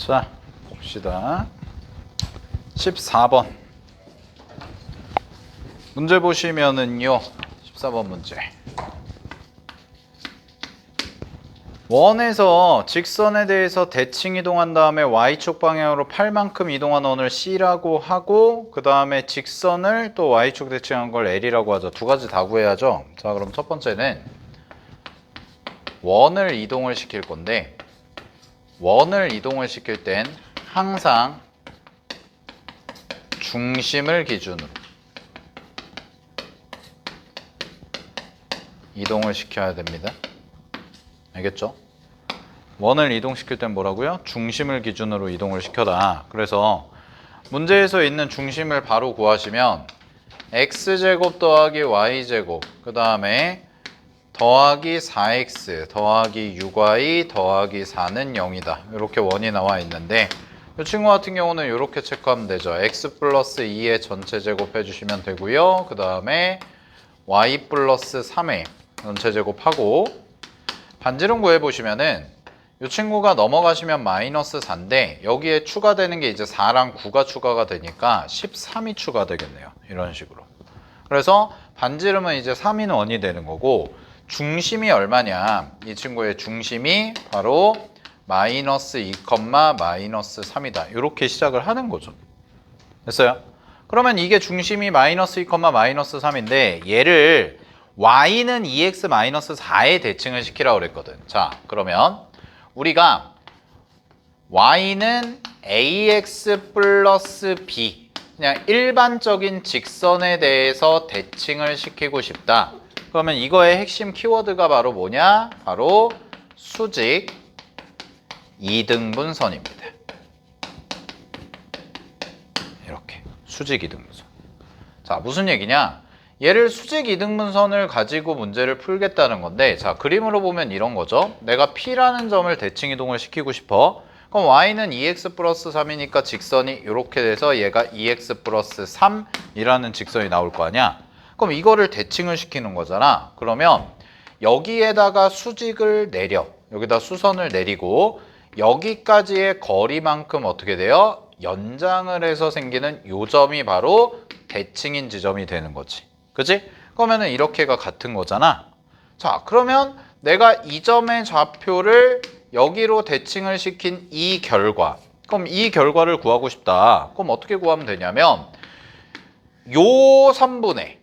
자, 봅시다. 14번. 문제 보시면은요. 14번 문제. 원에서 직선에 대해서 대칭 이동한 다음에 Y축 방향으로 8만큼 이동한 원을 C라고 하고 그 다음에 직선을 또 Y축 대칭한 걸 L이라고 하죠. 두 가지 다 구해야죠. 자, 그럼 첫 번째는 원을 이동을 시킬 건데 원을 이동을 시킬 땐 항상 중심을 기준으로 이동을 시켜야 됩니다. 알겠죠? 원을 이동시킬 땐 뭐라고요? 중심을 기준으로 이동을 시켜라. 그래서 문제에서 있는 중심을 바로 구하시면 x제곱 더하기 y제곱 그 다음에 더하기 4x 더하기 6y 더하기 4는 0이다. 이렇게 원이 나와 있는데 이 친구 같은 경우는 이렇게 체크하면 되죠. x 플러스 2의 전체 제곱 해주시면 되고요. 그 다음에 y 플러스 3의 전체 제곱하고 반지름 구해보시면은 이 친구가 넘어가시면 마이너스 4인데 여기에 추가되는 게 이제 4랑 9가 추가가 되니까 13이 추가되겠네요. 이런 식으로. 그래서 반지름은 이제 3인 원이 되는 거고 중심이 얼마냐? 이 친구의 중심이 바로 마이너스 2, 마이너스 3이다. 이렇게 시작을 하는 거죠. 됐어요? 그러면 이게 중심이 마이너스 2, 마이너스 3인데 얘를 y는 2x 마이너스 4에 대칭을 시키라고 그랬거든. 자, 그러면 우리가 y는 ax 플러스 b 그냥 일반적인 직선에 대해서 대칭을 시키고 싶다. 그러면 이거의 핵심 키워드가 바로 뭐냐? 바로 수직 이등분선입니다. 이렇게 수직 이등분선. 자, 무슨 얘기냐? 얘를 수직 이등분선을 가지고 문제를 풀겠다는 건데 자, 그림으로 보면 이런 거죠. 내가 P라는 점을 대칭 이동을 시키고 싶어. 그럼 Y는 2x 플러스 3이니까 직선이 이렇게 돼서 얘가 2x 플러스 3이라는 직선이 나올 거 아니야. 그럼 이거를 대칭을 시키는 거잖아. 그러면 여기에다가 수직을 내려. 여기다 수선을 내리고 여기까지의 거리만큼 어떻게 돼요? 연장을 해서 생기는 요 점이 바로 대칭인 지점이 되는 거지. 그치? 그러면은 이렇게가 같은 거잖아. 자, 그러면 내가 이 점의 좌표를 여기로 대칭을 시킨 이 결과. 그럼 이 결과를 구하고 싶다. 그럼 어떻게 구하면 되냐면 요 3분의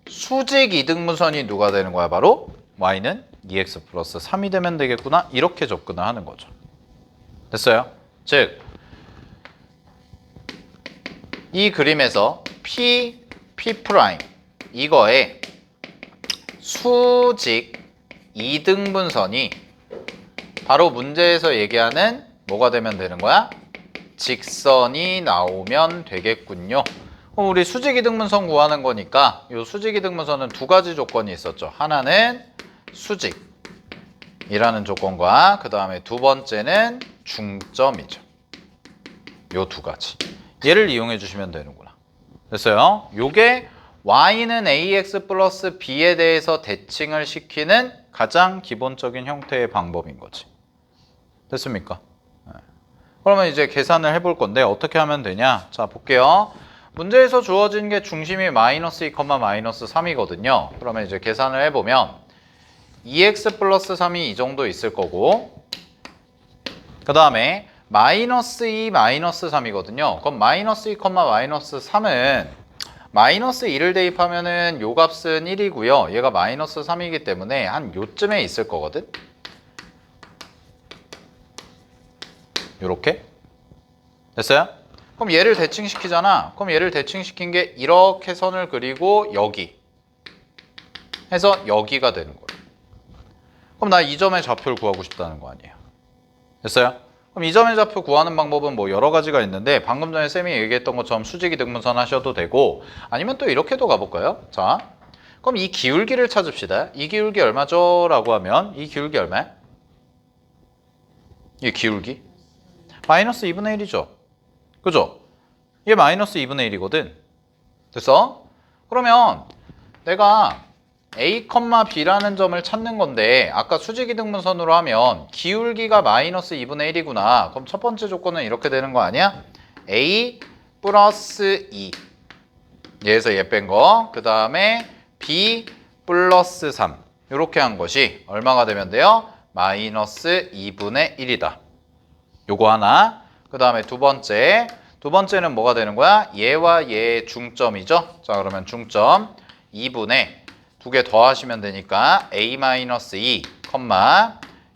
수직 이등분선이 누가 되는 거야? 바로 y는 2x 플러스 3이 되면 되겠구나. 이렇게 접근을 하는 거죠. 됐어요? 즉, 이 그림에서 P, P' 이거에 수직 이등분선이 바로 문제에서 얘기하는 뭐가 되면 되는 거야? 직선이 나오면 되겠군요. 그럼 우리 수직 이등분선 구하는 거니까 이 수직 이등분선은 두 가지 조건이 있었죠. 하나는 수직이라는 조건과 그 다음에 두 번째는 중점이죠. 요 두 가지. 얘를 이용해 주시면 되는구나. 됐어요? 요게 y는 ax 플러스 b에 대해서 대칭을 시키는 가장 기본적인 형태의 방법인 거지. 됐습니까? 네. 그러면 이제 계산을 해볼 건데 어떻게 하면 되냐? 자, 볼게요. 문제에서 주어진 게 중심이 마이너스 2, 마이너스 3이거든요. 그러면 이제 계산을 해보면 2x 플러스 3이 이 정도 있을 거고 그 다음에 마이너스 2, 마이너스 3이거든요. 그럼 마이너스 2, 마이너스 3은 마이너스 2를 대입하면은 요 값은 1이고요. 얘가 마이너스 3이기 때문에 한 요쯤에 있을 거거든. 요렇게. 됐어요? 그럼 얘를 대칭시키잖아. 그럼 얘를 대칭시킨 게 이렇게 선을 그리고 여기 해서 여기가 되는 거예요. 그럼 나 이 점의 좌표를 구하고 싶다는 거 아니에요. 됐어요? 그럼 이 점의 좌표 구하는 방법은 뭐 여러 가지가 있는데 방금 전에 쌤이 얘기했던 것처럼 수직 이등분선 하셔도 되고 아니면 또 이렇게도 가볼까요? 자, 그럼 이 기울기를 찾읍시다. 이 기울기 얼마죠? 라고 하면 이 기울기 얼마야? 이 기울기? 마이너스 2분의 1이죠. 그죠? 이게 마이너스 2분의 1이거든. 됐어? 그러면 내가 A, B라는 점을 찾는 건데 아까 수직이등분선으로 하면 기울기가 마이너스 2분의 1이구나. 그럼 첫 번째 조건은 이렇게 되는 거 아니야? A 플러스 2 얘에서 얘 뺀 거. 그 다음에 B 플러스 3 이렇게 한 것이 얼마가 되면 돼요? 마이너스 2분의 1이다. 요거 하나. 그 다음에 두 번째는 뭐가 되는 거야? 얘와 얘의 중점이죠. 자, 그러면 중점 2분의 두 개 더하시면 되니까 A-2,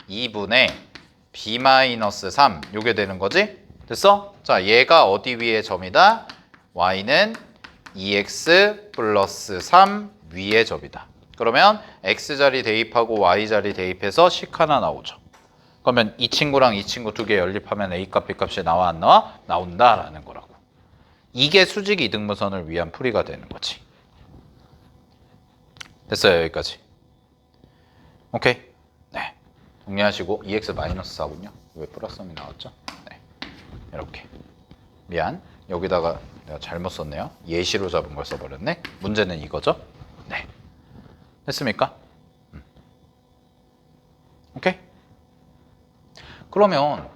2분의 B-3 요게 되는 거지? 됐어? 자, 얘가 어디 위의 점이다? Y는 2x 플러스 3 위의 점이다. 그러면 x자리 대입하고 y자리 대입해서 식 하나 나오죠. 그러면 이 친구랑 이 친구 두 개 연립하면 a값, b값이 나와 안 나와? 나온다라는 거라고. 이게 수직 이등분선을 위한 풀이가 되는 거지. 됐어요, 여기까지. 오케이. 네. 정리하시고 2x-4군요. 왜 플러스 3이 나왔죠? 네. 이렇게. 미안. 여기다가 내가 잘못 썼네요. 예시로 잡은 걸 써버렸네. 문제는 이거죠? 네. 됐습니까? 오케이. 그러면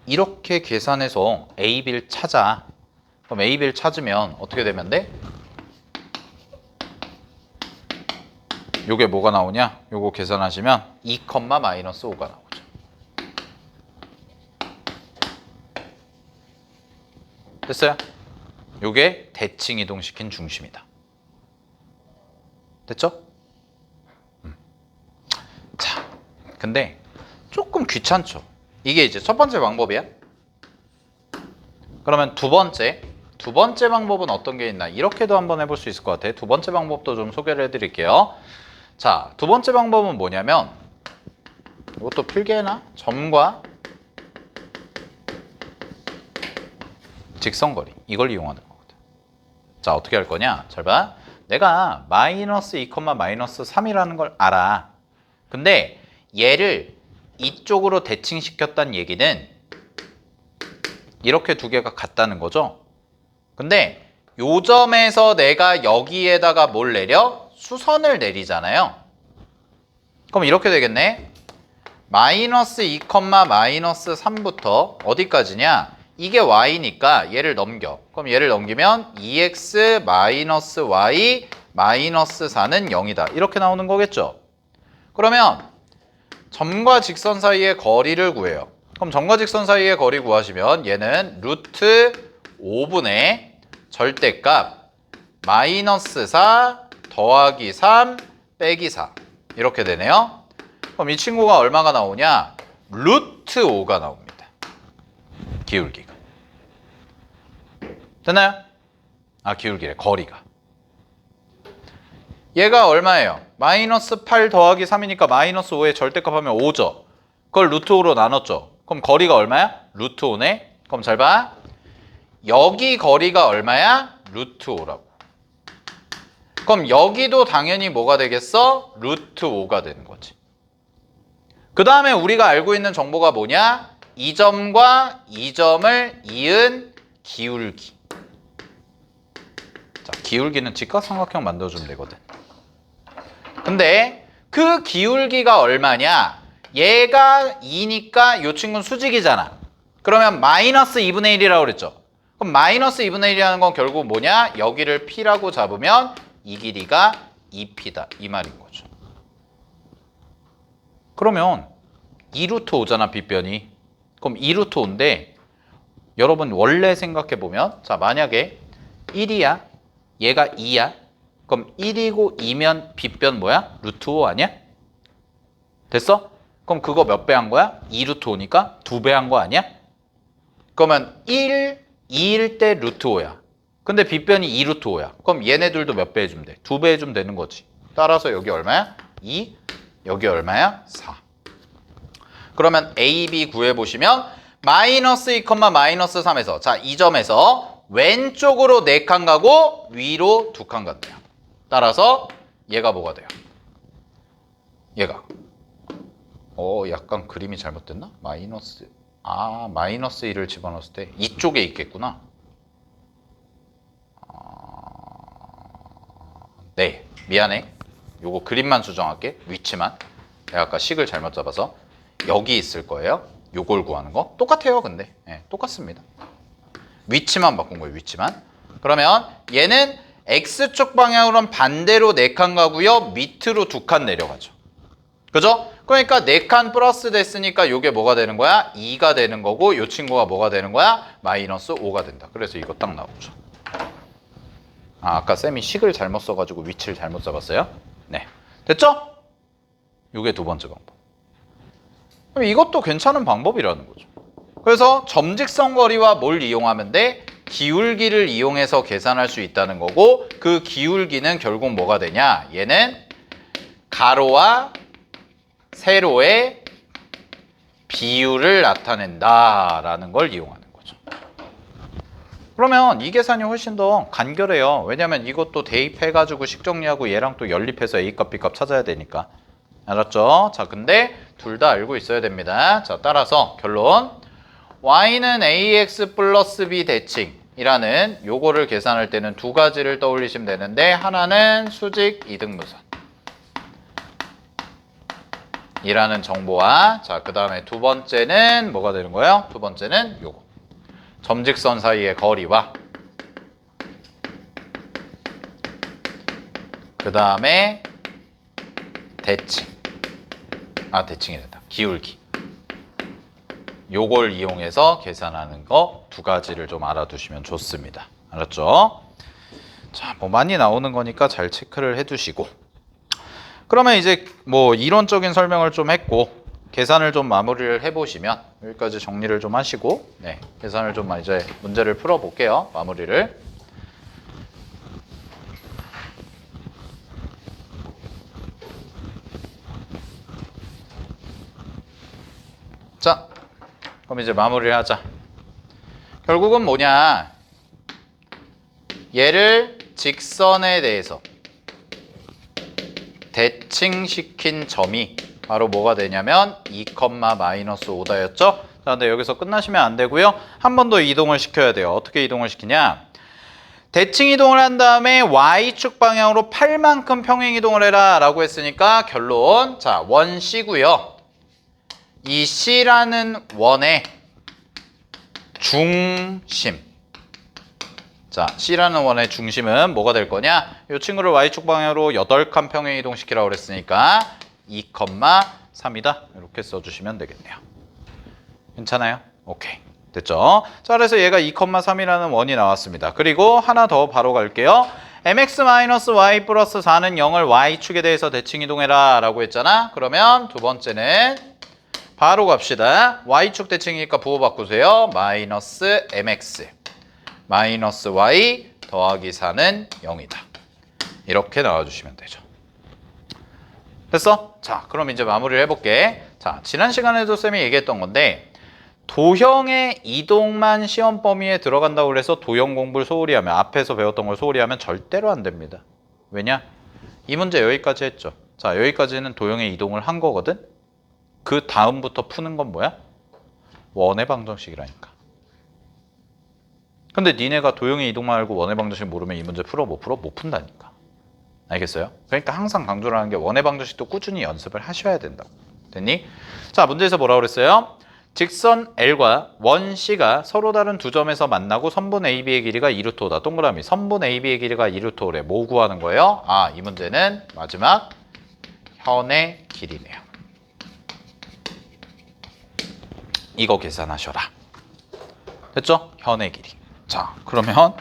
이렇게 계산해서 A, B를 찾아. 그럼 A, B를 찾으면 어떻게 되면 돼? 요게 뭐가 나오냐? 요거 계산하시면 2,-5가 나오죠. 됐어요? 요게 대칭 이동시킨 중심이다. 됐죠? 자, 근데 조금 귀찮죠? 이게 이제 첫 번째 방법이야. 그러면 두 번째 방법은 어떤 게 있나? 이렇게도 한번 해볼 수 있을 것 같아. 두 번째 방법도 좀 소개를 해드릴게요. 자, 두 번째 방법은 뭐냐면 이것도 필기해놔. 점과 직선거리 이걸 이용하는 거거든. 자, 어떻게 할 거냐? 잘 봐. 내가 마이너스 2, 마이너스 3이라는 걸 알아. 근데 얘를 이쪽으로 대칭시켰다는 얘기는 이렇게 두 개가 같다는 거죠. 근데 요 점에서 내가 여기에다가 뭘 내려? 수선을 내리잖아요. 그럼 이렇게 되겠네. 마이너스 2, 마이너스 3부터 어디까지냐? 이게 y니까 얘를 넘겨. 그럼 얘를 넘기면 2x 마이너스 y 마이너스 4는 0이다. 이렇게 나오는 거겠죠. 그러면 점과 직선 사이의 거리를 구해요. 그럼 점과 직선 사이의 거리 구하시면 얘는 루트 5분의 절대값 마이너스 4 더하기 3 빼기 4 이렇게 되네요. 그럼 이 친구가 얼마가 나오냐? 루트 5가 나옵니다. 기울기가. 됐나요? 아, 기울기래. 거리가. 얘가 얼마예요? 마이너스 8 더하기 3이니까 마이너스 5의 절대값 하면 5죠. 그걸 루트 5로 나눴죠. 그럼 거리가 얼마야? 루트 5네. 그럼 잘 봐. 여기 거리가 얼마야? 루트 5라고. 그럼 여기도 당연히 뭐가 되겠어? 루트 5가 되는 거지. 그 다음에 우리가 알고 있는 정보가 뭐냐? 이 점과 이 점을 이은 기울기. 자, 기울기는 직각삼각형 만들어주면 되거든. 근데 그 기울기가 얼마냐? 얘가 2니까 이 친구는 수직이잖아. 그러면 마이너스 2분의 1이라고 그랬죠. 그럼 마이너스 2분의 1이라는 건 결국 뭐냐? 여기를 P라고 잡으면 이 길이가 2P다. 이 말인 거죠. 그러면 2루트 5잖아, 빗변이. 그럼 2루트 5인데 여러분 원래 생각해보면 자, 만약에 1이야. 얘가 2야. 그럼 1이고 2면 빗변 뭐야? 루트 5 아니야? 됐어? 그럼 그거 몇 배 한 거야? 2루트 5니까 2배 한 거 아니야? 그러면 2일 때 루트 5야. 근데 빗변이 2루트 5야. 그럼 얘네들도 몇 배 해주면 돼? 2배 해주면 되는 거지. 따라서 여기 얼마야? 2, 여기 얼마야? 4. 그러면 A, B 구해보시면 마이너스 2, 마이너스 3에서 자, 이 점에서 왼쪽으로 4칸 가고 위로 2칸 간대요. 따라서 얘가 뭐가 돼요? 얘가 약간 그림이 잘못됐나? 마이너스 1을 집어넣었을 때 이쪽에 있겠구나. 네, 미안해. 요거 그림만 수정할게. 위치만. 내가 아까 식을 잘못 잡아서 여기 있을 거예요. 요걸 구하는 거 똑같아요. 근데 똑같습니다. 위치만 바꾼 거예요. 위치만. 그러면 얘는 X축 방향으로는 반대로 4칸 가고요. 밑으로 2칸 내려가죠. 그죠? 그러니까 4칸 플러스 됐으니까 요게 뭐가 되는 거야? 2가 되는 거고 요 친구가 뭐가 되는 거야? 마이너스 5가 된다. 그래서 이거 딱 나오죠. 아까 쌤이 식을 잘못 써가지고 위치를 잘못 잡았어요. 네, 됐죠? 요게 두 번째 방법. 그럼 이것도 괜찮은 방법이라는 거죠. 그래서 점직선 거리와 뭘 이용하면 돼? 기울기를 이용해서 계산할 수 있다는 거고 그 기울기는 결국 뭐가 되냐? 얘는 가로와 세로의 비율을 나타낸다라는 걸 이용하는 거죠. 그러면 이 계산이 훨씬 더 간결해요. 왜냐면 이것도 대입해가지고 식 정리하고 얘랑 또 연립해서 A값, B값 찾아야 되니까. 알았죠? 자, 근데 둘 다 알고 있어야 됩니다. 자, 따라서 결론. Y는 AX 플러스 B 대칭이라는 요거를 계산할 때는 두 가지를 떠올리시면 되는데 하나는 수직 이등분선 이라는 정보와 자, 그 다음에 두 번째는 뭐가 되는 거예요? 두 번째는 요거. 점직선 사이의 거리와 그 다음에 대칭. 대칭이 된다. 기울기. 요걸 이용해서 계산하는 거 두 가지를 좀 알아두시면 좋습니다. 알았죠? 자, 뭐 많이 나오는 거니까 잘 체크를 해두시고. 그러면 이제 뭐 이론적인 설명을 좀 했고 계산을 좀 마무리를 해보시면 여기까지 정리를 좀 하시고 계산을 좀 이제 문제를 풀어볼게요. 마무리를. 자, 그럼 이제 마무리를 하자. 결국은 뭐냐? 얘를 직선에 대해서 대칭시킨 점이 바로 뭐가 되냐면 2, 마이너스 5다였죠? 자, 근데 여기서 끝나시면 안 되고요. 한 번 더 이동을 시켜야 돼요. 어떻게 이동을 시키냐? 대칭 이동을 한 다음에 Y축 방향으로 8만큼 평행 이동을 해라 라고 했으니까 결론. 자, 원 C고요. 이 C라는 원의 중심. 자, C라는 원의 중심은 뭐가 될 거냐? 이 친구를 Y축 방향으로 8칸 평행 이동시키라고 그랬으니까 2, 3이다. 이렇게 써주시면 되겠네요. 괜찮아요? 오케이. 됐죠? 자, 그래서 얘가 2, 3이라는 원이 나왔습니다. 그리고 하나 더 바로 갈게요. mx-y 플러스 4는 0을 Y축에 대해서 대칭 이동해라 라고 했잖아. 그러면 두 번째는 바로 갑시다. Y축 대칭이니까 부호 바꾸세요. 마이너스 mx 마이너스 y 더하기 4는 0이다. 이렇게 나와주시면 되죠. 됐어? 자, 그럼 이제 마무리를 해볼게. 자, 지난 시간에도 쌤이 얘기했던 건데 도형의 이동만 시험 범위에 들어간다고 그래서 도형 공부를 소홀히 하면 앞에서 배웠던 걸 소홀히 하면 절대로 안 됩니다. 왜냐? 이 문제 여기까지 했죠. 자, 여기까지는 도형의 이동을 한 거거든. 그 다음부터 푸는 건 뭐야? 원의 방정식이라니까. 근데 니네가 도형의 이동만 알고 원의 방정식 모르면 이 문제 풀어? 못 풀어? 못 푼다니까. 알겠어요? 그러니까 항상 강조를 하는 게 원의 방정식도 꾸준히 연습을 하셔야 된다고. 됐니? 자, 문제에서 뭐라고 그랬어요? 직선 L과 원 C가 서로 다른 두 점에서 만나고 선분 AB의 길이가 2루토다. 동그라미. 선분 AB의 길이가 2루토래. 뭐 구하는 거예요? 이 문제는 마지막 현의 길이네요. 이거 계산하셔라. 됐죠? 현의 길이. 자, 그러면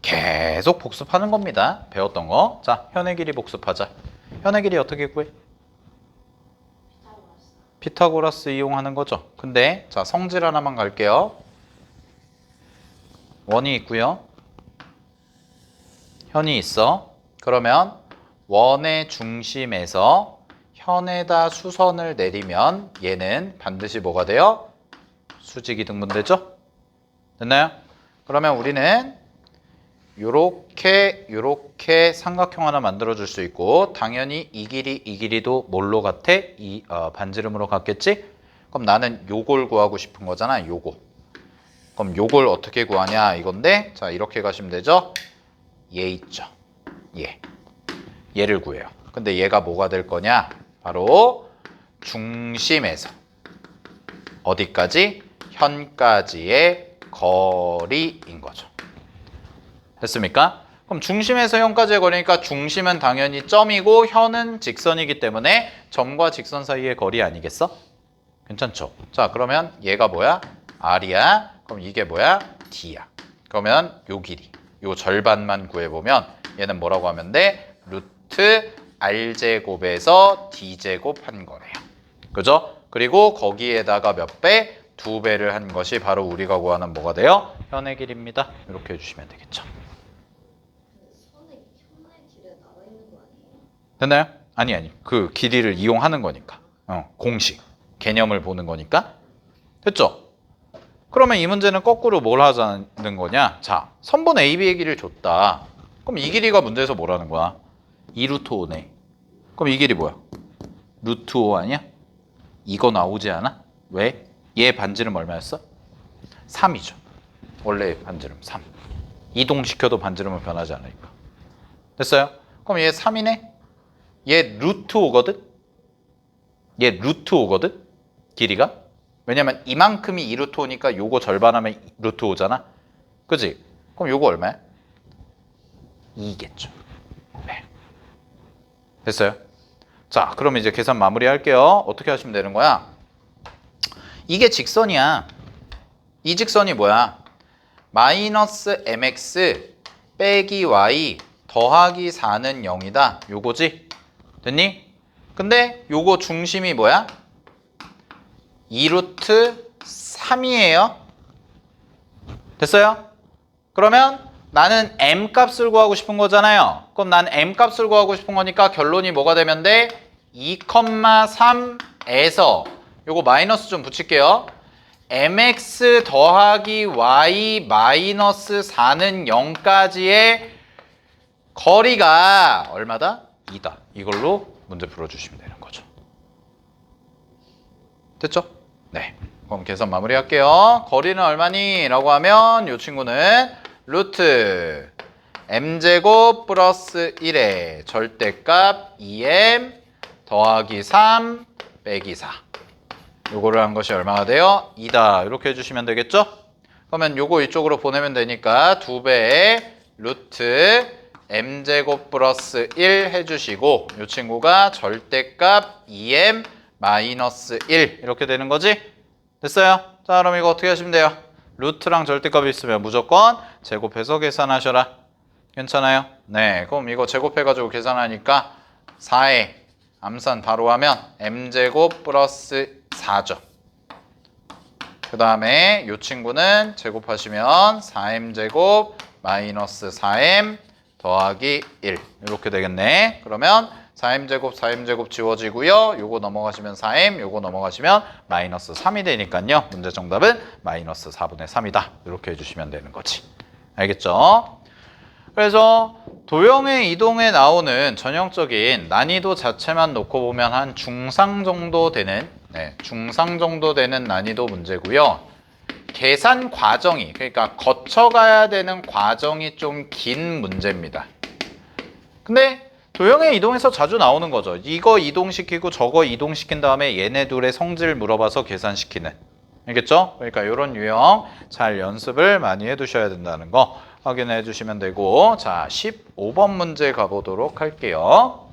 계속 복습하는 겁니다. 배웠던 거. 자, 현의 길이 복습하자. 현의 길이 어떻게 구해? 피타고라스 이용하는 거죠. 근데 자, 성질 하나만 갈게요. 원이 있고요. 현이 있어. 그러면 원의 중심에서 현에다 수선을 내리면 얘는 반드시 뭐가 돼요? 수직이등분되죠? 됐나요? 그러면 우리는 요렇게 삼각형 하나 만들어 줄 수 있고 당연히 이 길이도 뭘로 같아? 반지름으로 같겠지? 그럼 나는 요걸 구하고 싶은 거잖아. 요거. 그럼 요걸 어떻게 구하냐 이건데 자, 이렇게 가시면 되죠? 얘 있죠. 얘를 구해요. 근데 얘가 뭐가 될 거냐? 바로 중심에서 어디까지? 현까지의 거리인 거죠. 됐습니까? 그럼 중심에서 현까지의 거리니까 중심은 당연히 점이고 현은 직선이기 때문에 점과 직선 사이의 거리 아니겠어? 괜찮죠? 자, 그러면 얘가 뭐야? R이야. 그럼 이게 뭐야? D야. 그러면 요 길이, 요 절반만 구해보면 얘는 뭐라고 하면 돼? 루트 R제곱에서 D제곱 한 거래요. 그죠? 그리고 거기에다가 몇 배? 2배를 한 것이 바로 우리가 구하는 뭐가 돼요? 현의 길입니다. 이렇게 해주시면 되겠죠. 현의 길에 나와 있는 거 아니에요? 됐나요? 아니. 그 길이를 이용하는 거니까. 공식, 개념을 보는 거니까. 됐죠? 그러면 이 문제는 거꾸로 뭘 하자는 거냐? 자, 선분 AB의 길이를 줬다. 그럼 이 길이가 문제에서 뭐라는 거야? 2루트 5네. 그럼 이 길이 뭐야? 루트 5 아니야? 이거 나오지 않아? 왜? 얘 반지름 얼마였어? 3이죠. 원래 반지름 3. 이동시켜도 반지름은 변하지 않으니까. 됐어요? 그럼 얘 3이네? 얘 루트 5거든? 얘 루트 5거든? 길이가? 왜냐면 이만큼이 2루트 5니까 요거 절반하면 루트 5잖아? 그지? 그럼 요거 얼마야? 2겠죠. 네. 됐어요? 자, 그럼 이제 계산 마무리 할게요. 어떻게 하시면 되는 거야? 이게 직선이야. 이 직선이 뭐야? 마이너스 mx 빼기 y 더하기 4는 0이다. 요거지? 됐니? 근데 요거 중심이 뭐야? 2루트 3이에요. 됐어요? 그러면 나는 m 값을 구하고 싶은 거잖아요. 그럼 난 m 값을 구하고 싶은 거니까 결론이 뭐가 되면 돼? 2,3에서 요거 마이너스 좀 붙일게요. mx 더하기 y 마이너스 4는 0까지의 거리가 얼마다? 2다. 이걸로 문제 풀어주시면 되는 거죠. 됐죠? 네. 그럼 계산 마무리할게요. 거리는 얼마니? 라고 하면 이 친구는 루트 m제곱 플러스 1의 절대값 2m 더하기 3 빼기 4. 요거를 한 것이 얼마가 돼요? 2다. 이렇게 해주시면 되겠죠? 그러면 요거 이쪽으로 보내면 되니까 2배의 루트 m제곱 플러스 1 해주시고 이 친구가 절대값 2m 마이너스 1 이렇게 되는 거지? 됐어요? 자, 그럼 이거 어떻게 하시면 돼요? 루트랑 절대값이 있으면 무조건 제곱해서 계산하셔라. 괜찮아요? 네, 그럼 이거 제곱해가지고 계산하니까 4에 암산 바로 하면 m제곱 플러스 4죠. 그 다음에 이 친구는 제곱하시면 4m제곱 마이너스 4m 더하기 1 이렇게 되겠네. 그러면 4m제곱 지워지고요. 요거 넘어가시면 4m, 요거 넘어가시면 마이너스 3이 되니까요. 문제 정답은 마이너스 4분의 3이다. 이렇게 해주시면 되는 거지. 알겠죠? 그래서 도형의 이동에 나오는 전형적인 난이도 자체만 놓고 보면 한 중상 정도 되는 중상 정도 되는 난이도 문제고요. 계산 과정이, 그러니까 거쳐가야 되는 과정이 좀 긴 문제입니다. 근데 도형의 이동에서 자주 나오는 거죠. 이거 이동시키고 저거 이동시킨 다음에 얘네 둘의 성질 물어봐서 계산시키는. 알겠죠? 그러니까 이런 유형 잘 연습을 많이 해두셔야 된다는 거 확인해 주시면 되고, 자, 15번 문제 가보도록 할게요.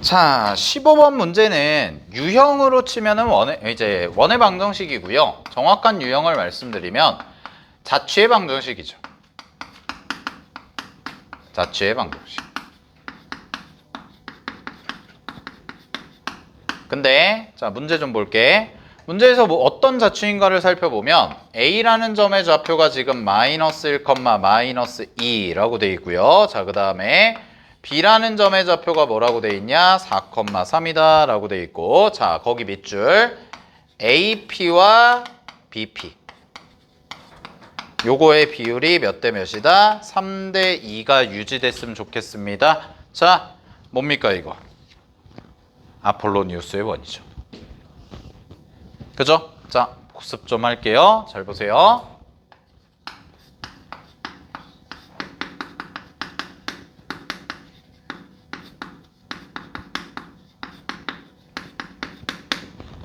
자, 15번 문제는 유형으로 치면은 원의 방정식이고요. 정확한 유형을 말씀드리면 자취의 방정식이죠. 자취의 방정식. 근데 자, 문제 좀 볼게. 문제에서 뭐 어떤 자취인가를 살펴보면 A라는 점의 좌표가 지금 마이너스 1, 마이너스 2라고 돼 있고요. 자, 그 다음에 B라는 점의 좌표가 뭐라고 돼 있냐? 4, 3이다 라고 돼 있고, 자, 거기 밑줄 AP와 BP 요거의 비율이 몇 대 몇이다? 3대 2가 유지됐으면 좋겠습니다. 자, 뭡니까 이거? 아폴로니우스의 원이죠. 그죠? 자, 복습 좀 할게요. 잘 보세요.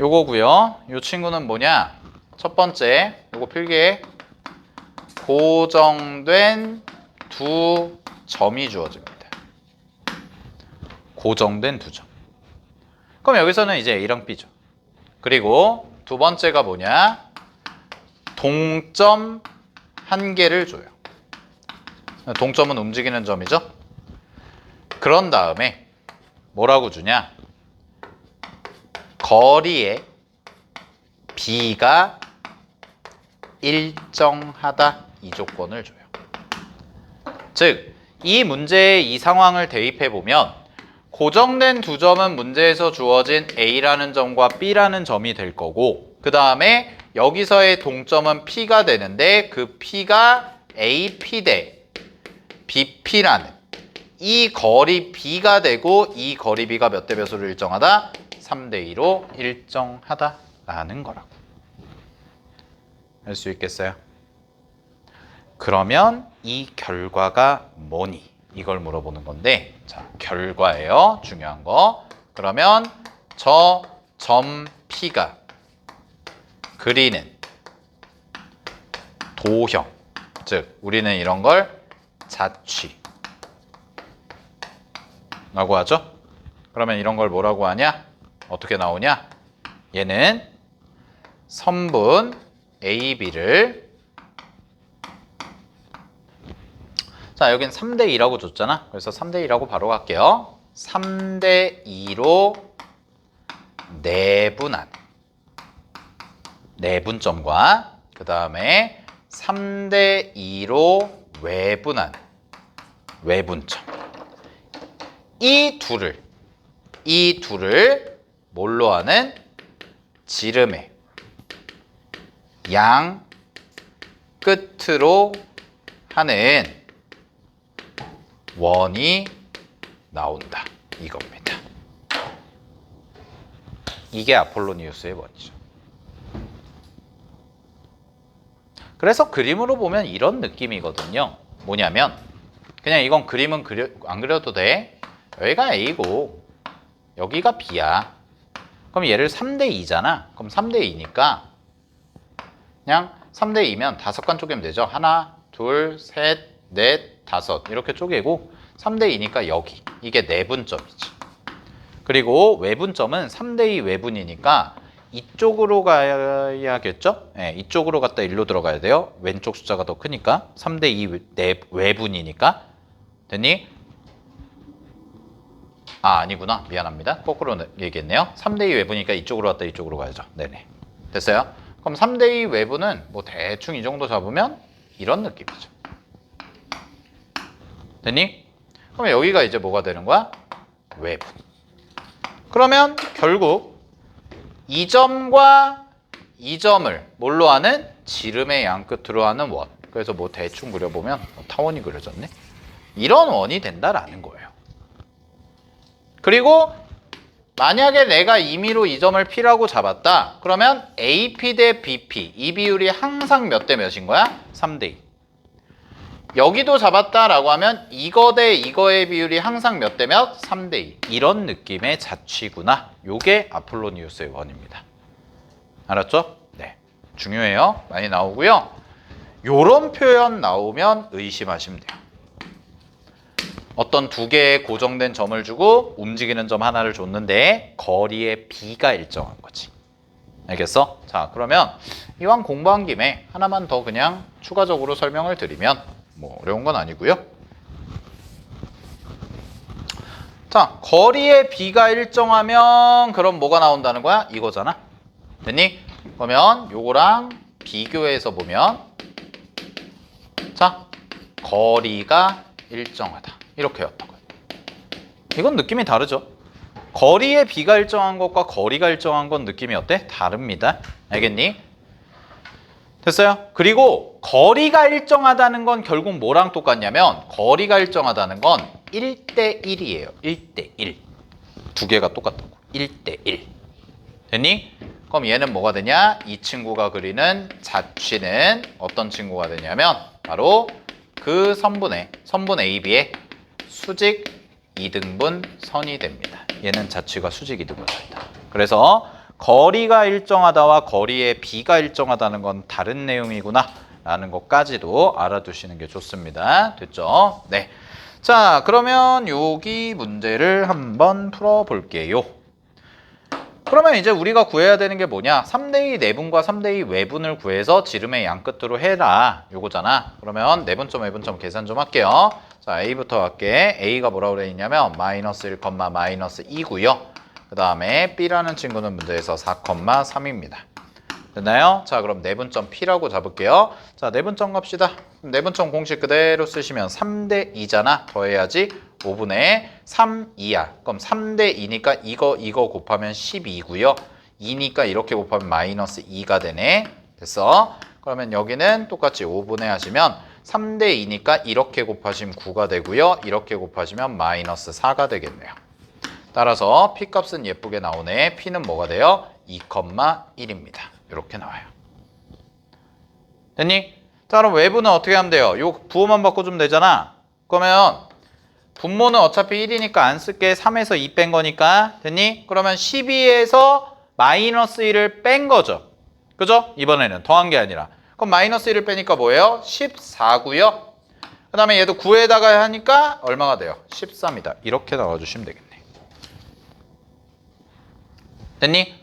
요거고요. 요 친구는 뭐냐? 첫 번째, 요거 필기에 고정된 두 점이 주어집니다. 고정된 두 점. 그럼 여기서는 이제 A랑 B죠. 그리고 두 번째가 뭐냐? 동점 한 개를 줘요. 동점은 움직이는 점이죠. 그런 다음에 뭐라고 주냐? 거리에 B가 일정하다 이 조건을 줘요. 즉, 이 문제의 이 상황을 대입해 보면 고정된 두 점은 문제에서 주어진 A라는 점과 B라는 점이 될 거고, 그 다음에 여기서의 동점은 P가 되는데 그 P가 AP 대 BP라는 이 거리 B가 되고, 이 거리 B가 몇 대 몇으로 일정하다? 3대 2로 일정하다라는 거라고. 할 수 있겠어요? 그러면 이 결과가 뭐니? 이걸 물어보는 건데, 자, 결과예요. 중요한 거. 그러면 저 점 P가 그리는 도형, 즉 우리는 이런 걸 자취라고 하죠. 그러면 이런 걸 뭐라고 하냐? 어떻게 나오냐? 얘는 선분 AB를, 자, 여긴 3대 2라고 줬잖아. 그래서 3대 2라고 바로 갈게요. 3대 2로 내분한 내분점과 그 다음에 3대 2로 외분한 외분점. 이 둘을 뭘로 하는? 지름의 양 끝으로 하는 원이 나온다. 이겁니다. 이게 아폴로니우스의 원이죠. 그래서 그림으로 보면 이런 느낌이거든요. 뭐냐면 그냥 이건 그림은 안 그려도 돼. 여기가 A고 여기가 B야. 그럼 얘를 3대 2잖아. 그럼 3대 2니까 그냥 3대 2면 5간 쪼개면 되죠. 하나, 둘, 셋, 넷, 다섯 이렇게 쪼개고 3대 2니까 여기. 이게 내분점이지. 그리고 외분점은 3대 2 외분이니까 이쪽으로 가야겠죠? 네, 이쪽으로 갔다 일로 들어가야 돼요. 왼쪽 숫자가 더 크니까 3대 2 외분이니까. 됐니? 아, 아니구나. 미안합니다. 거꾸로 얘기했네요. 3대 2 외분이니까 이쪽으로 갔다 이쪽으로 가야죠. 네네. 됐어요? 그럼 3대 2 외분은 뭐 대충 이 정도 잡으면 이런 느낌이죠. 됐니? 그럼 여기가 이제 뭐가 되는 거야? 외분. 그러면 결국 이 점과 이 점을 뭘로 하는? 지름의 양 끝으로 하는 원. 그래서 뭐 대충 그려보면 타원이 그려졌네. 이런 원이 된다라는 거예요. 그리고 만약에 내가 임의로 이 점을 P라고 잡았다. 그러면 AP 대 BP 이 비율이 항상 몇 대 몇인 거야? 3대 2. 여기도 잡았다라고 하면 이거 대 이거의 비율이 항상 몇 대 몇? 3대 2. 이런 느낌의 자취구나. 요게 아폴로니우스의 원입니다. 알았죠? 네. 중요해요. 많이 나오고요. 요런 표현 나오면 의심하시면 돼요. 어떤 두 개의 고정된 점을 주고 움직이는 점 하나를 줬는데 거리의 B가 일정한 거지. 알겠어? 자, 그러면 이왕 공부한 김에 하나만 더 그냥 추가적으로 설명을 드리면 뭐 어려운 건 아니고요. 자, 거리의 B가 일정하면 그럼 뭐가 나온다는 거야? 이거잖아. 됐니? 그러면 요거랑 비교해서 보면 자, 거리가 일정하다. 이렇게였던 거예요. 이건 느낌이 다르죠? 거리의 B가 일정한 것과 거리가 일정한 건 느낌이 어때? 다릅니다. 알겠니? 됐어요? 그리고 거리가 일정하다는 건 결국 뭐랑 똑같냐면 거리가 일정하다는 건 1대 1이에요. 1대 1. 두 개가 똑같다고. 1대 1. 됐니? 그럼 얘는 뭐가 되냐? 이 친구가 그리는 자취는 어떤 친구가 되냐면 바로 그 선분 AB의 수직 이등분 선이 됩니다. 얘는 자취가 수직 이등분 선이다. 그래서 거리가 일정하다와 거리의 비가 일정하다는 건 다른 내용이구나 라는 것까지도 알아두시는 게 좋습니다. 됐죠? 네. 자, 그러면 여기 문제를 한번 풀어볼게요. 그러면 이제 우리가 구해야 되는 게 뭐냐? 3대2 내분과 3대2 외분을 구해서 지름의 양끝으로 해라. 요거잖아. 그러면 내분점, 외분점 계산 좀 할게요. 자, A부터 할게. A가 뭐라고 그래 있냐면 마이너스 1, 마이너스 2고요. 그 다음에 B라는 친구는 문제에서 4,3입니다. 됐나요? 자, 그럼 내분점 P라고 잡을게요. 자, 내분점 갑시다. 내분점 공식 그대로 쓰시면 3대 2잖아. 더해야지 5분의 3, 2야. 그럼 3대 2니까 이거 곱하면 12고요. 2니까 이렇게 곱하면 마이너스 2가 되네. 됐어? 그러면 여기는 똑같이 5분의 하시면 3대 2니까 이렇게 곱하시면 9가 되고요. 이렇게 곱하시면 마이너스 4가 되겠네요. 따라서 P값은 예쁘게 나오네. P는 뭐가 돼요? 2,1입니다. 이렇게 나와요. 됐니? 자, 그럼 외부는 어떻게 하면 돼요? 요 부호만 바꿔주면 되잖아. 그러면 분모는 어차피 1이니까 안 쓸게. 3에서 2 뺀 거니까. 됐니? 그러면 12에서 마이너스 1을 뺀 거죠. 그죠? 이번에는 더한 게 아니라. 그럼 마이너스 1을 빼니까 뭐예요? 14고요. 그 다음에 얘도 9에다가 하니까 얼마가 돼요? 13이다. 이렇게 나와주시면 되겠네. 됐니?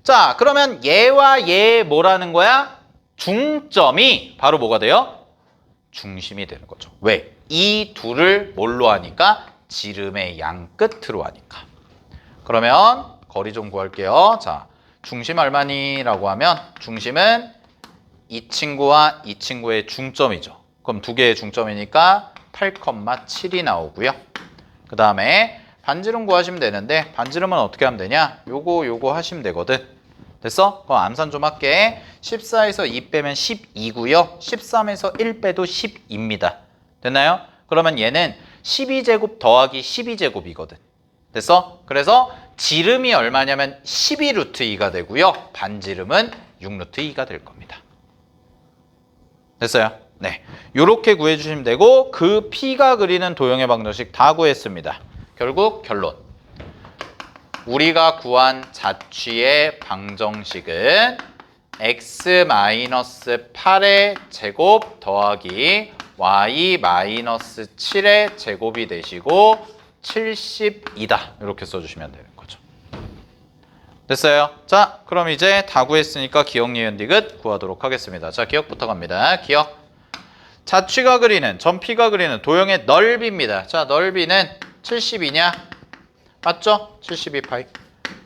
자, 그러면 얘와 얘 뭐라는 거야? 중점이 바로 뭐가 돼요? 중심이 되는 거죠. 왜? 이 둘을 뭘로 하니까? 지름의 양 끝으로 하니까. 그러면 거리 좀 구할게요. 자, 중심 얼마니? 라고 하면 중심은 이 친구와 이 친구의 중점이죠. 그럼 두 개의 중점이니까 8,7이 나오고요. 그 다음에 반지름 구하시면 되는데 반지름은 어떻게 하면 되냐? 요거 하시면 되거든. 됐어? 그럼 암산 좀 할게. 14에서 2 빼면 12고요. 13에서 1 빼도 10입니다. 됐나요? 그러면 얘는 12제곱 더하기 12제곱이거든. 됐어? 그래서 지름이 얼마냐면 12루트 2가 되고요. 반지름은 6루트 2가 될 겁니다. 됐어요? 네. 요렇게 구해주시면 되고 그 P가 그리는 도형의 방정식 다 구했습니다. 결국 결론. 우리가 구한 자취의 방정식은 x-8의 제곱 더하기 y-7의 제곱이 되시고 70이다. 이렇게 써주시면 되는 거죠. 됐어요? 자, 그럼 이제 다 구했으니까 기억, 니은, 디귿 구하도록 하겠습니다. 자, 기억부터 갑니다. 기억. 자취가 그리는, 점 P가 그리는 도형의 넓이입니다. 자, 넓이는 70이냐? 맞죠? 72파이.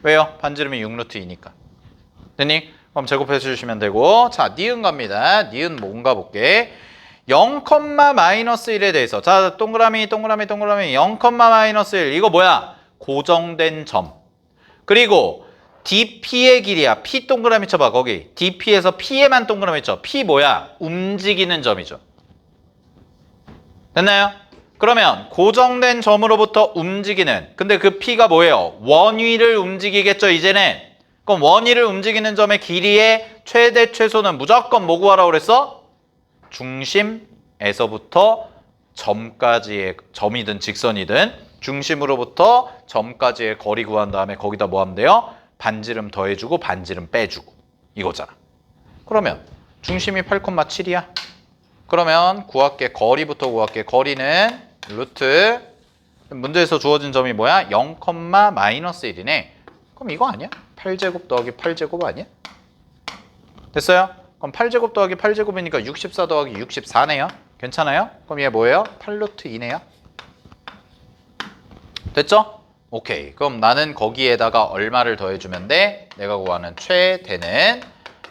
왜요? 반지름이 6루트 2니까. 됐니? 그럼 제곱해 주시면 되고. 자, 니은 갑니다. 니은 뭔가 볼게. 0, 마이너스 1에 대해서. 자, 동그라미 0, 마이너스 1. 이거 뭐야? 고정된 점. 그리고 DP의 길이야. P 동그라미 쳐봐. 거기. DP에서 P에만 동그라미 쳐. P 뭐야? 움직이는 점이죠. 됐나요? 그러면 고정된 점으로부터 움직이는, 근데 그 P가 뭐예요? 원위를 움직이겠죠, 이제는. 그럼 원위를 움직이는 점의 길이의 최대 최소는 무조건 뭐 구하라고 그랬어? 중심에서부터 점까지의, 점이든 직선이든 중심으로부터 점까지의 거리 구한 다음에 거기다 뭐 하면 돼요? 반지름 더해주고 반지름 빼주고 이거잖아. 그러면 중심이 8,7이야. 그러면 구할게. 거리부터 구할게. 거리는 루트, 문제에서 주어진 점이 뭐야? 0, 마이너스 1이네. 그럼 이거 아니야? 8제곱 더하기 8제곱 아니야? 됐어요? 그럼 8제곱 더하기 8제곱이니까 64 더하기 64네요. 괜찮아요? 그럼 얘 뭐예요? 8루트 2네요. 됐죠? 오케이. 그럼 나는 거기에다가 얼마를 더해주면 돼? 내가 구하는 최대는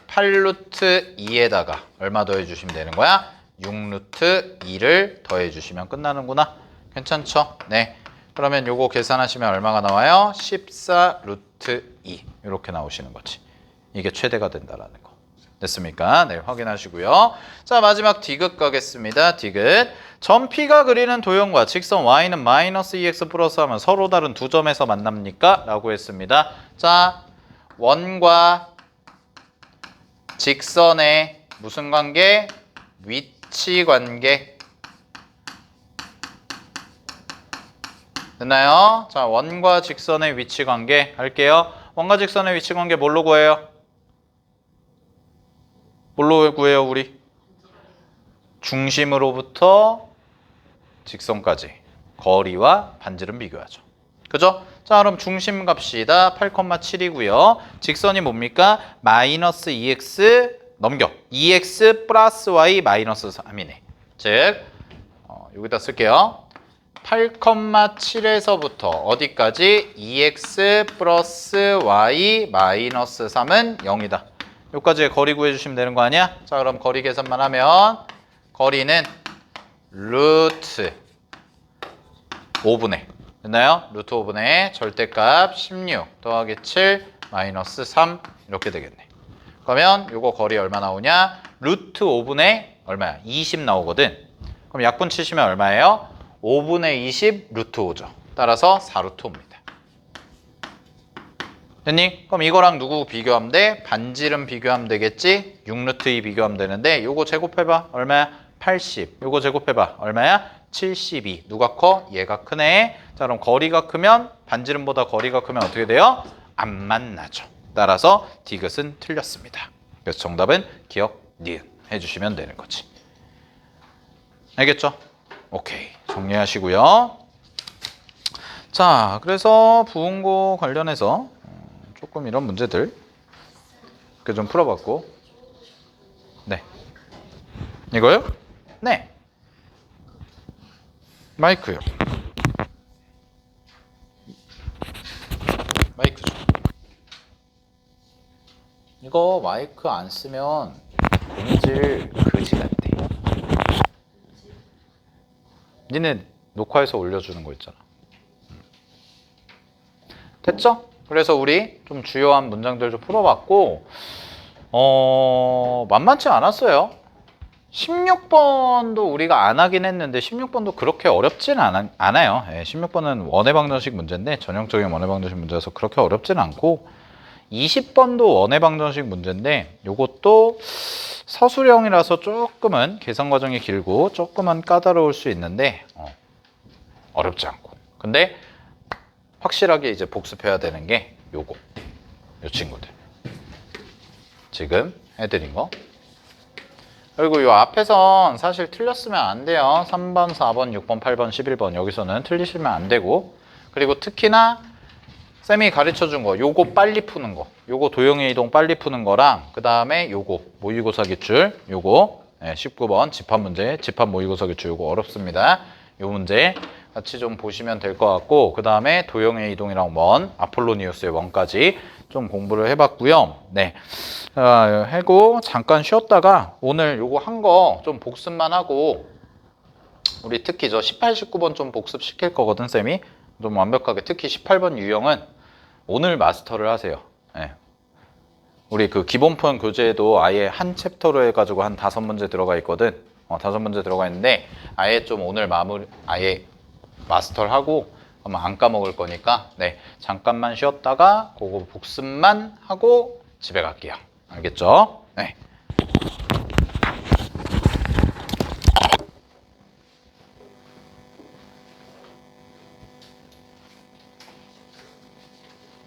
8루트 2에다가 얼마 더해주시면 되는 거야? 6루트 2를 더해주시면 끝나는구나. 괜찮죠? 네. 그러면 요거 계산하시면 얼마가 나와요? 14루트 2. 이렇게 나오시는 거지. 이게 최대가 된다라는 거. 됐습니까? 네, 확인하시고요. 자, 마지막 디귿 가겠습니다. 디귿. 점 P가 그리는 도형과 직선 Y는 마이너스 2x 플러스 하면 서로 다른 두 점에서 만납니까? 라고 했습니다. 자, 원과 직선의 무슨 관계? 위치 관계. 됐나요? 자, 원과 직선의 위치 관계 할게요. 원과 직선의 위치 관계 뭘로 구해요? 뭘로 구해요, 우리? 중심으로부터 직선까지 거리와 반지름 비교하죠. 그죠? 자, 그럼 중심 값이다. 8,7이고요. 직선이 뭡니까? 마이너스 2x 넘겨. 2x 플러스 y 마이너스 3이네. 즉, 여기다 쓸게요. 8,7에서부터 어디까지? 2x 플러스 y 마이너스 3은 0이다. 여기까지의 거리 구해주시면 되는 거 아니야? 자, 그럼 거리 계산만 하면 거리는 루트 5분의 됐나요? 루트 5분의 절대값 16 더하기 7 마이너스 3 이렇게 되겠네. 그러면 요거 거리 얼마 나오냐? 루트 5분의 얼마야? 20 나오거든. 그럼 약분 치시면 얼마예요? 5분의 20 루트 5죠. 따라서 4루트 5입니다. 됐니? 그럼 이거랑 누구 비교하면 돼? 반지름 비교하면 되겠지? 6루트 2 비교하면 되는데 요거 제곱해봐. 얼마야? 80. 요거 제곱해봐. 얼마야? 72. 누가 커? 얘가 크네. 자, 그럼 거리가 크면 반지름보다 거리가 크면 어떻게 돼요? 안 만나죠. 따라서 디귿은 틀렸습니다. 그래서 정답은 기억, 니은 해주시면 되는 거지. 알겠죠? 오케이. 정리하시고요. 자, 그래서 부은고 관련해서 조금 이런 문제들 이렇게 좀 풀어봤고, 네, 이거요? 네, 마이크요. 마이크죠. 이거 마이크 안 쓰면 음질 그지 같아. 니네 녹화해서 올려주는 거 있잖아. 됐죠? 그래서 우리 좀 주요한 문장들 좀 풀어봤고 만만치 않았어요. 16번도 우리가 안 하긴 했는데 16번도 그렇게 어렵진 않아요. 16번은 원해방정식 문제인데 전형적인 원해방정식 문제여서 그렇게 어렵진 않고 20번도 원해방정식 문제인데 요것도 서술형이라서 조금은 계산 과정이 길고 조금은 까다로울 수 있는데 어렵지 않고 근데 확실하게 이제 복습해야 되는 게 요거 요 친구들 지금 해드린 거 그리고 요 앞에선 사실 틀렸으면 안 돼요. 3번, 4번, 6번, 8번, 11번 여기서는 틀리시면 안 되고 그리고 특히나 쌤이 가르쳐준 거 요거 빨리 푸는 거 요거 도형의 이동 빨리 푸는 거랑 그 다음에 요거 모의고사 기출 요거 19번 집합 문제 집합 모의고사 기출 요거 어렵습니다. 요 문제 같이 좀 보시면 될 것 같고 그 다음에 도형의 이동이랑 원 아폴로니우스의 원까지 좀 공부를 해봤고요. 네, 하고 잠깐 쉬었다가 오늘 요거 한 거 좀 복습만 하고 우리 특히 저 18, 19번 좀 복습시킬 거거든 쌤이 좀 완벽하게 특히 18번 유형은 오늘 마스터를 하세요. 네. 우리 그 기본 표현 교재에도 아예 한 챕터로 해가지고 한 5문제 들어가 있거든. 5문제 들어가 있는데 아예 좀 오늘 마무리 아예 마스터를 하고 아마 안 까먹을 거니까 네 잠깐만 쉬었다가 그거 복습만 하고 집에 갈게요. 알겠죠? 네.